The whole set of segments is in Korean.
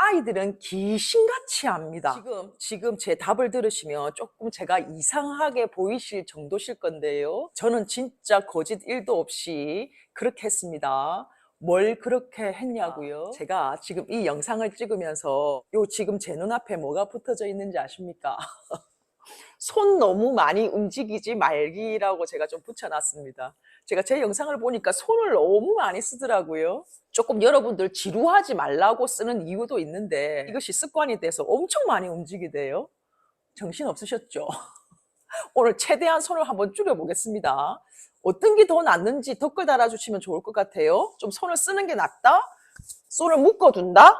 아이들은 귀신같이 합니다. 지금 제 답을 들으시면 조금 제가 이상하게 보이실 정도실 건데요. 저는 진짜 거짓 1도 없이 그렇게 했습니다. 뭘 그렇게 했냐고요? 제가 지금 이 영상을 찍으면서 지금 제 눈앞에 뭐가 붙어져 있는지 아십니까? 손 너무 많이 움직이지 말기라고 제가 좀 붙여놨습니다. 제가 제 영상을 보니까 손을 너무 많이 쓰더라고요. 조금 여러분들 지루하지 말라고 쓰는 이유도 있는데 이것이 습관이 돼서 엄청 많이 움직이대요. 정신 없으셨죠? 오늘 최대한 손을 한번 줄여보겠습니다. 어떤 게 더 낫는지 댓글 달아주시면 좋을 것 같아요. 좀 손을 쓰는 게 낫다? 손을 묶어둔다?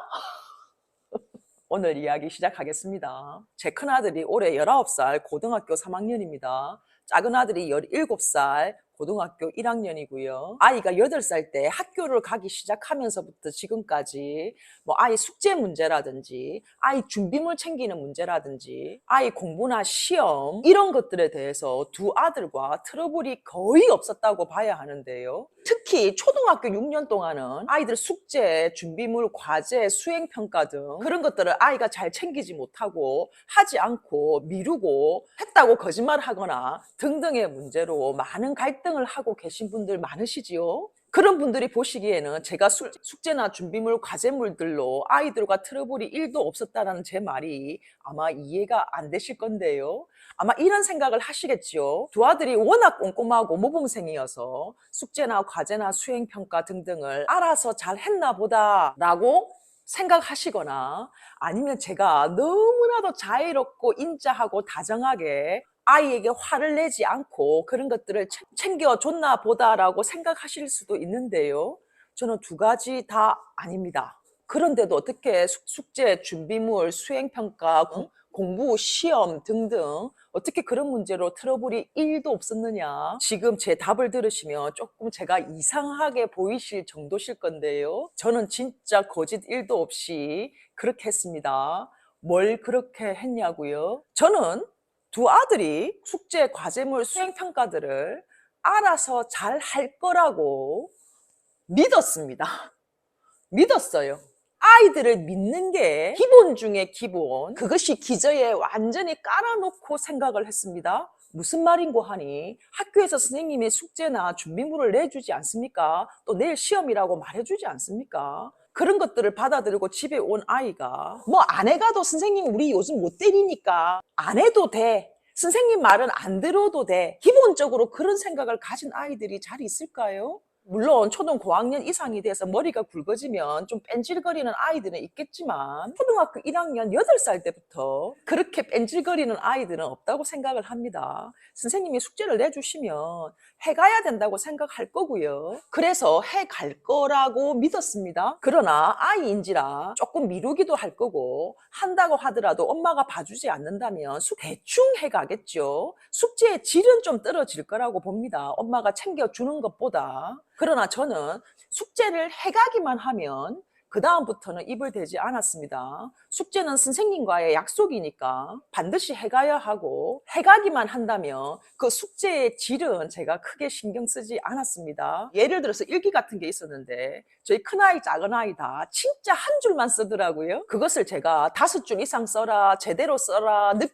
오늘 이야기 시작하겠습니다. 제 큰아들이 올해 19살 고등학교 3학년입니다. 작은 아들이 17살 고등학교 1학년이고요. 아이가 8살 때 학교를 가기 시작하면서부터 지금까지 아이 숙제 문제라든지 아이 준비물 챙기는 문제라든지 아이 공부나 시험 이런 것들에 대해서 두 아들과 트러블이 거의 없었다고 봐야 하는데요. 특히 초등학교 6년 동안은 아이들 숙제, 준비물, 과제, 수행평가 등 그런 것들을 아이가 잘 챙기지 못하고 하지 않고 미루고 했다고 거짓말하거나 등등의 문제로 많은 갈등을 하고 계신 분들 많으시지요? 그런 분들이 보시기에는 제가 숙제나 준비물, 과제물들로 아이들과 트러블이 1도 없었다는 제 말이 아마 이해가 안 되실 건데요. 아마 이런 생각을 하시겠죠. 두 아들이 워낙 꼼꼼하고 모범생이어서 숙제나 과제나 수행평가 등등을 알아서 잘 했나 보다 라고 생각하시거나 아니면 제가 너무나도 자유롭고 인자하고 다정하게 아이에게 화를 내지 않고 그런 것들을 챙겨줬나 보다라고 생각하실 수도 있는데요. 저는 두 가지 다 아닙니다. 그런데도 어떻게 숙제, 준비물, 수행평가, 공부, 시험 등등 어떻게 그런 문제로 트러블이 1도 없었느냐? 지금 제 답을 들으시면 조금 제가 이상하게 보이실 정도실 건데요. 저는 진짜 거짓 1도 없이 그렇게 했습니다. 뭘 그렇게 했냐고요? 저는 두 아들이 숙제, 과제물, 수행평가들을 알아서 잘 할 거라고 믿었습니다. 믿었어요. 아이들을 믿는 게 기본 중에 기본. 그것이 기저에 완전히 깔아놓고 생각을 했습니다. 무슨 말인고 하니 학교에서 선생님이 숙제나 준비물을 내주지 않습니까? 또 내일 시험이라고 말해주지 않습니까? 그런 것들을 받아들이고 집에 온 아이가 안 해가도 선생님 우리 요즘 못 때리니까 안 해도 돼. 선생님 말은 안 들어도 돼. 기본적으로 그런 생각을 가진 아이들이 잘 있을까요? 물론 초등 고학년 이상이 돼서 머리가 굵어지면 좀 뺀질거리는 아이들은 있겠지만 초등학교 1학년 8살 때부터 그렇게 뺀질거리는 아이들은 없다고 생각을 합니다. 선생님이 숙제를 내주시면 해가야 된다고 생각할 거고요. 그래서 해갈 거라고 믿었습니다. 그러나 아이인지라 조금 미루기도 할 거고 한다고 하더라도 엄마가 봐주지 않는다면 대충 해가겠죠. 숙제의 질은 좀 떨어질 거라고 봅니다. 엄마가 챙겨주는 것보다. 그러나 저는 숙제를 해가기만 하면 그 다음부터는 입을 대지 않았습니다. 숙제는 선생님과의 약속이니까 반드시 해가야 하고 해가기만 한다면 그 숙제의 질은 제가 크게 신경 쓰지 않았습니다. 예를 들어서 일기 같은 게 있었는데 저희 큰아이 작은아이 다 진짜 한 줄만 쓰더라고요. 그것을 제가 5줄 이상 써라, 제대로 써라, 네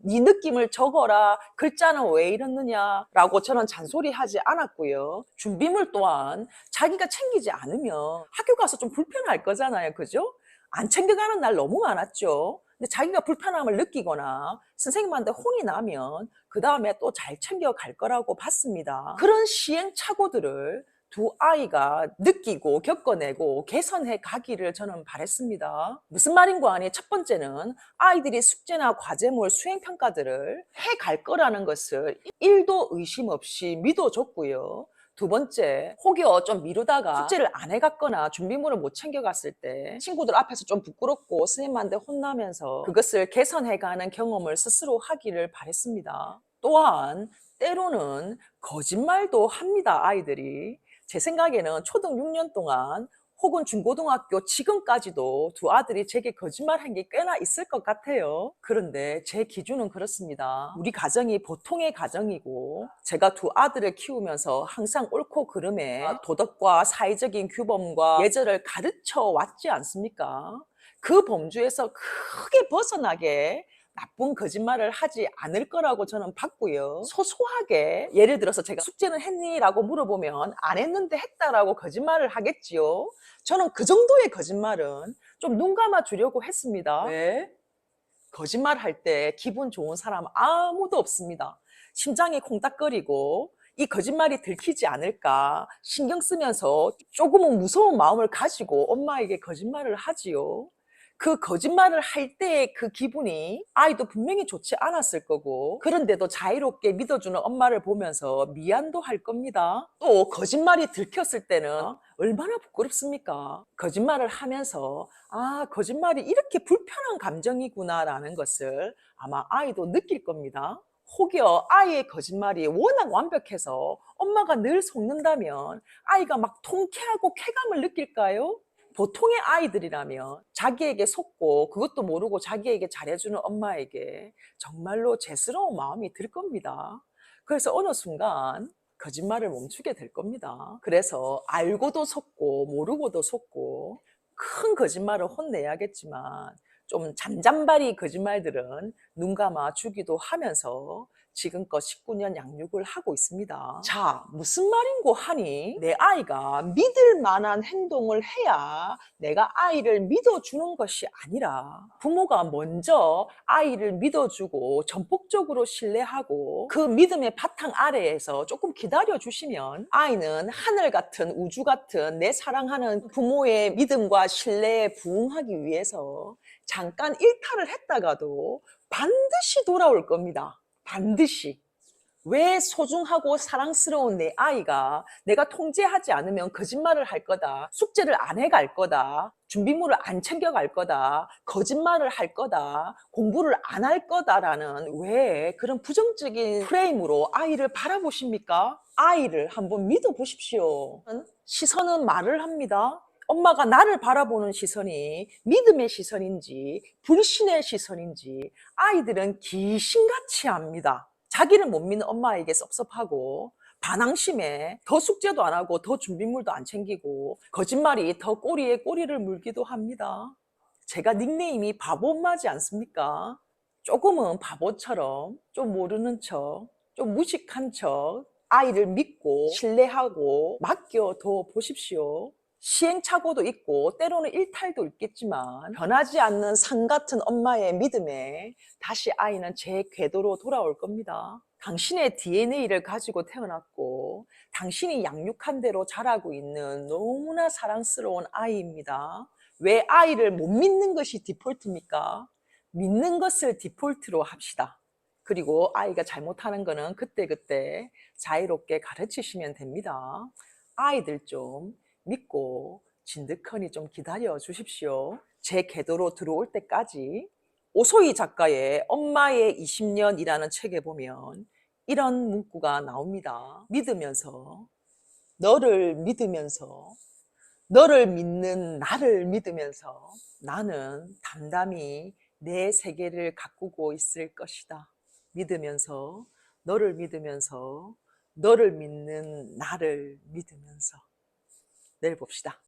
느낌을 적어라, 글자는 왜 이러느냐라고 저는 잔소리하지 않았고요. 준비물 또한 자기가 챙기지 않으면 학교 가서 좀 불편할 거잖아요. 그죠? 안 챙겨가는 날 너무 많았죠. 근데 자기가 불편함을 느끼거나 선생님한테 혼이 나면 그 다음에 또 잘 챙겨갈 거라고 봤습니다. 그런 시행착오들을 두 아이가 느끼고 겪어내고 개선해 가기를 저는 바랬습니다. 무슨 말인고 하니 첫 번째는 아이들이 숙제나 과제물 수행평가들을 해갈 거라는 것을 1도 의심 없이 믿어줬고요. 두 번째, 혹여 좀 미루다가 숙제를 안 해갔거나 준비물을 못 챙겨갔을 때 친구들 앞에서 좀 부끄럽고 선생님한테 혼나면서 그것을 개선해가는 경험을 스스로 하기를 바랬습니다. 또한 때로는 거짓말도 합니다. 아이들이. 제 생각에는 초등 6년 동안 혹은 중고등학교 지금까지도 두 아들이 제게 거짓말한 게 꽤나 있을 것 같아요. 그런데 제 기준은 그렇습니다. 우리 가정이 보통의 가정이고 제가 두 아들을 키우면서 항상 옳고 그름의 도덕과 사회적인 규범과 예절을 가르쳐 왔지 않습니까? 그 범주에서 크게 벗어나게 나쁜 거짓말을 하지 않을 거라고 저는 봤고요. 소소하게 예를 들어서 제가 숙제는 했니? 라고 물어보면 안 했는데 했다라고 거짓말을 하겠지요. 저는 그 정도의 거짓말은 좀 눈 감아 주려고 했습니다. 왜? 거짓말 할 때 기분 좋은 사람 아무도 없습니다. 심장이 콩닥거리고 이 거짓말이 들키지 않을까 신경 쓰면서 조금은 무서운 마음을 가지고 엄마에게 거짓말을 하지요. 그 거짓말을 할 때의 그 기분이 아이도 분명히 좋지 않았을 거고 그런데도 자유롭게 믿어주는 엄마를 보면서 미안도 할 겁니다. 또 거짓말이 들켰을 때는 얼마나 부끄럽습니까? 거짓말을 하면서 아, 거짓말이 이렇게 불편한 감정이구나라는 것을 아마 아이도 느낄 겁니다. 혹여 아이의 거짓말이 워낙 완벽해서 엄마가 늘 속는다면 아이가 막 통쾌하고 쾌감을 느낄까요? 보통의 아이들이라면 자기에게 속고 그것도 모르고 자기에게 잘해주는 엄마에게 정말로 죄스러운 마음이 들 겁니다. 그래서 어느 순간 거짓말을 멈추게 될 겁니다. 그래서 알고도 속고 모르고도 속고 큰 거짓말을 혼내야겠지만 좀 잔잔바리 거짓말들은 눈 감아 주기도 하면서 지금껏 19년 양육을 하고 있습니다. 자, 무슨 말인고 하니 내 아이가 믿을 만한 행동을 해야 내가 아이를 믿어주는 것이 아니라 부모가 먼저 아이를 믿어주고 전폭적으로 신뢰하고 그 믿음의 바탕 아래에서 조금 기다려주시면 아이는 하늘 같은 우주 같은 내 사랑하는 부모의 믿음과 신뢰에 부응하기 위해서 잠깐 일탈을 했다가도 반드시 돌아올 겁니다. 반드시. 왜 소중하고 사랑스러운 내 아이가 내가 통제하지 않으면 거짓말을 할 거다. 숙제를 안 해갈 거다. 준비물을 안 챙겨갈 거다. 거짓말을 할 거다. 공부를 안 할 거다라는 왜 그런 부정적인 프레임으로 아이를 바라보십니까? 아이를 한번 믿어보십시오. 시선은 말을 합니다. 엄마가 나를 바라보는 시선이 믿음의 시선인지 불신의 시선인지 아이들은 귀신같이 압니다. 자기를 못 믿는 엄마에게 섭섭하고 반항심에 더 숙제도 안 하고 더 준비물도 안 챙기고 거짓말이 더 꼬리에 꼬리를 물기도 합니다. 제가 닉네임이 바보 엄마지 않습니까? 조금은 바보처럼 좀 모르는 척, 좀 무식한 척 아이를 믿고 신뢰하고 맡겨둬 보십시오. 시행착오도 있고 때로는 일탈도 있겠지만 변하지 않는 산 같은 엄마의 믿음에 다시 아이는 제 궤도로 돌아올 겁니다. 당신의 DNA를 가지고 태어났고 당신이 양육한 대로 자라고 있는 너무나 사랑스러운 아이입니다. 왜 아이를 못 믿는 것이 디폴트입니까? 믿는 것을 디폴트로 합시다. 그리고 아이가 잘못하는 거는 그때그때 자유롭게 가르치시면 됩니다. 아이들 좀 믿고 진득하니 좀 기다려 주십시오. 제 궤도로 들어올 때까지. 오소희 작가의 엄마의 20년이라는 책에 보면 이런 문구가 나옵니다. 믿으면서, 너를 믿으면서, 너를 믿는 나를 믿으면서 나는 담담히 내 세계를 가꾸고 있을 것이다. 믿으면서, 너를 믿으면서, 너를 믿는 나를 믿으면서. 내일 봅시다.